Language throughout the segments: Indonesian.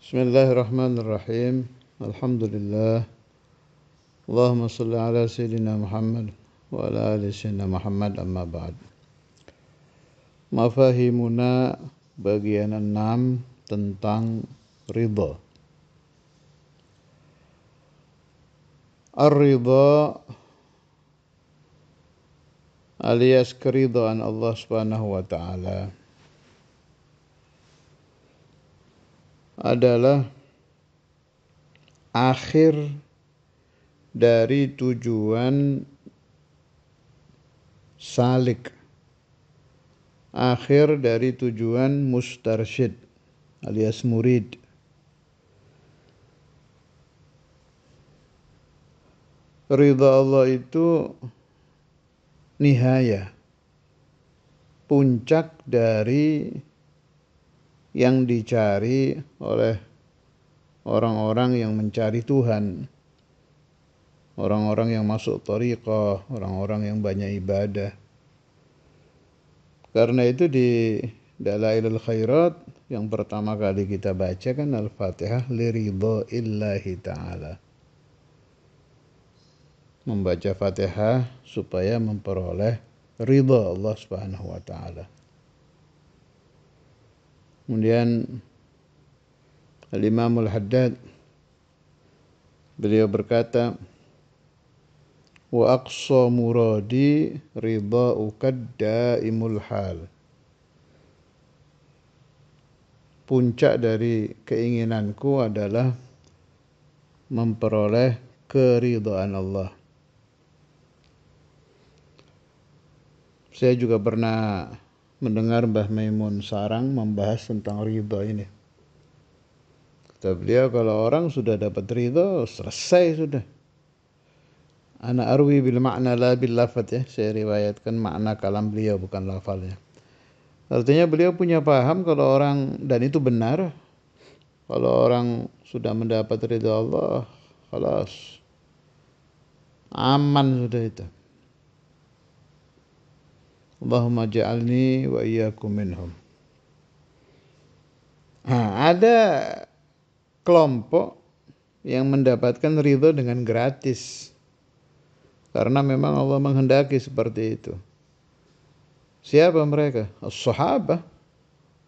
Bismillahirrahmanirrahim. Alhamdulillah. Allahumma salli ala Sayyidina Muhammad wa ala ali Sayyidina Muhammad, amma ba'd. Mafahimuna bagian 6 tentang ridha. Ar-ridha alias keridhaan Allah Subhanahu wa taala adalah akhir dari tujuan salik, akhir dari tujuan mustarsyid alias murid. Ridha Allah itu nihaya, puncak dari yang dicari oleh orang-orang yang mencari Tuhan, orang-orang yang masuk thariqah, orang-orang yang banyak ibadah. Karena itu di Dalailul Khairat yang pertama kali kita baca kan Al-Fatihah liridha illahi ta'ala. Membaca Fatihah supaya memperoleh ridha Allah Subhanahu wa taala. Kemudian Al-Imam Al-Haddad beliau berkata, wa aqsa muradi ridha'uka daimul hal. Puncak dari keinginanku adalah memperoleh keridhaan Allah. Saya juga pernah mendengar Mbah Maimun Sarang membahas tentang ridha ini. Kata beliau, kalau orang sudah dapat ridha, selesai sudah. Ana arwi bil makna la bil lafaz, ya. Saya riwayatkan makna kalam beliau, bukan lafalnya. Artinya beliau punya paham kalau orang, dan itu benar, kalau orang sudah mendapat ridha Allah, khalas, aman sudah itu. Allahumma ja'alni wa iyyakum minhum. Ada kelompok yang mendapatkan ridho dengan gratis, karena memang Allah menghendaki seperti itu. Siapa mereka? As-sahabah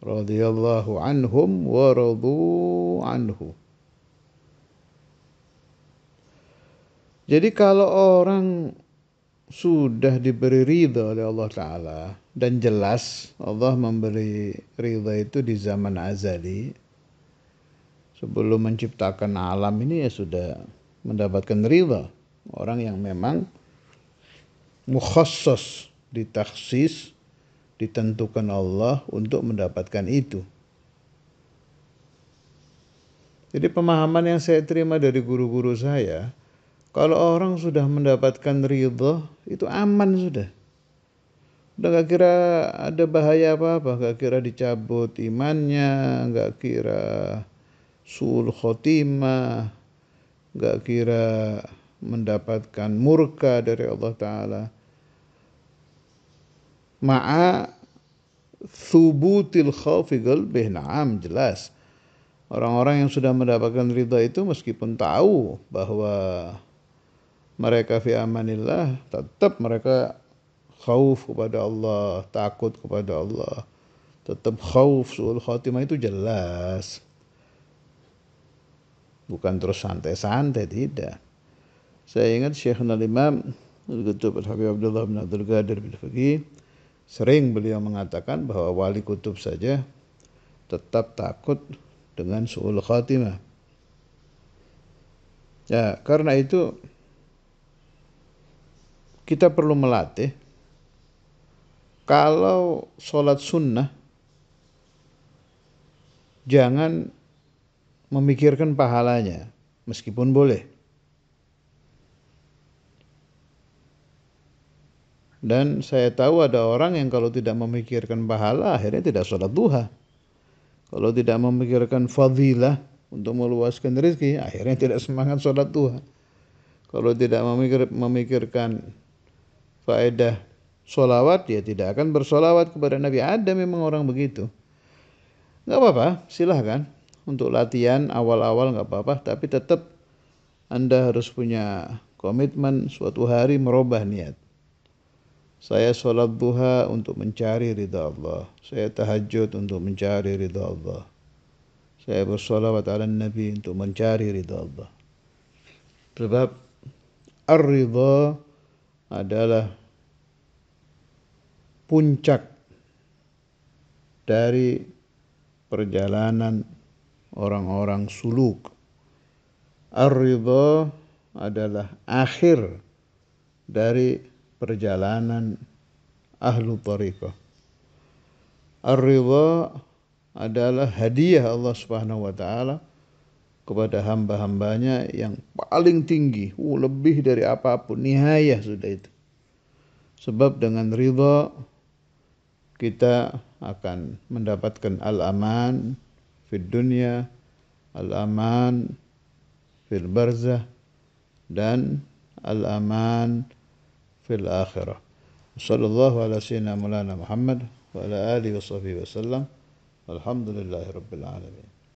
radhiyallahu anhum wa radu anhu. Jadi kalau orang sudah diberi ridha oleh Allah Ta'ala, dan jelas Allah memberi ridha itu di zaman azali, sebelum menciptakan alam ini ya sudah mendapatkan ridha. Orang yang memang mukhassas, ditaksis, ditentukan Allah untuk mendapatkan itu. Jadi pemahaman yang saya terima dari guru-guru saya, kalau orang sudah mendapatkan ridha, itu aman sudah. Udah gak kira ada bahaya apa-apa, gak kira dicabut imannya, gak kira su'ul khotimah, gak kira mendapatkan murka dari Allah Ta'ala. Ma'a thubutil khawfi qalbih, na'am, jelas. Orang-orang yang sudah mendapatkan ridha itu meskipun tahu bahwa mereka fi amanillah, tetap mereka khauf kepada Allah, takut kepada Allah. Tetap khauf su'ul khatimah, itu jelas. Bukan terus santai-santai, tidak. Saya ingat Syekhuna Al-Imam Al-Qutub Al-Habib Abdullah bin Abdul Qadir Bil-Faqih, sering beliau mengatakan bahwa wali kutub saja tetap takut dengan su'ul khatimah. Ya, karena itu kita perlu melatih. Kalau sholat sunnah, jangan memikirkan pahalanya, meskipun boleh. Dan saya tahu ada orang yang kalau tidak memikirkan pahala, akhirnya tidak sholat duha. Kalau tidak memikirkan fadilah untuk meluaskan rezeki, akhirnya tidak semangat sholat duha. Kalau tidak memikirkan faedah sholawat, dia tidak akan bersolawat kepada Nabi. Ada memang orang begitu. Gak apa-apa, silahkan. untuk latihan awal-awal nggak apa-apa, tapi tetap Anda harus punya komitmen suatu hari merubah niat. Saya sholat duha untuk mencari ridha Allah. Saya tahajud untuk mencari ridha Allah. Saya bersolawat ala Nabi untuk mencari ridha Allah. Sebab ar-ridha adalah puncak dari perjalanan orang-orang suluk. Ar-ridha adalah akhir dari perjalanan ahlu tariqah. Ar-ridha adalah hadiah Allah Subhanahu wa taala kepada hamba-hambanya yang paling tinggi, lebih dari apapun, nihayah sudah itu. Sebab dengan ridha kita akan mendapatkan al-aman fid dunya, al-aman fil barzah, dan al-aman fil akhirah. Sallallahu ala sayyidina Maulana Muhammad wa ala alihi wa sahbihi wasallam. Alhamdulillahi rabbil alamin.